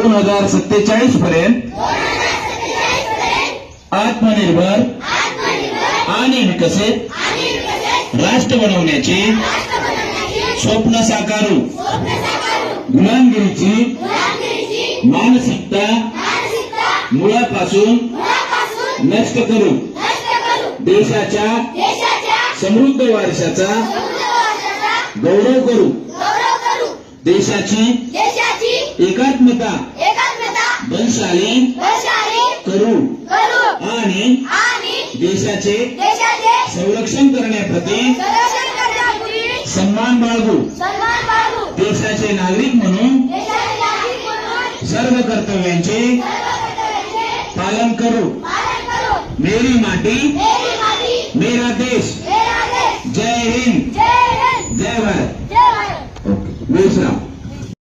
2047 पर्यंत आत्मनिर्भर आणि विकसित राष्ट्र बनवण्याचे स्वप्न साकारू. गुलामगिरीची मानसिकता मुळापासून नष्ट करू. देशाच्या समृद्ध वारशाचा गौरव करू. देशाची एकात्मता बलशाली करू आणि देशाचे संरक्षण करण्याप्रती सन्मान बाळगू. देशाचे नागरिक म्हणून सर्व कर्तव्यांचे पालन करू. मेरी माटी मेरा देश. जय हिंद, जय भारत. ओके, विश्राम.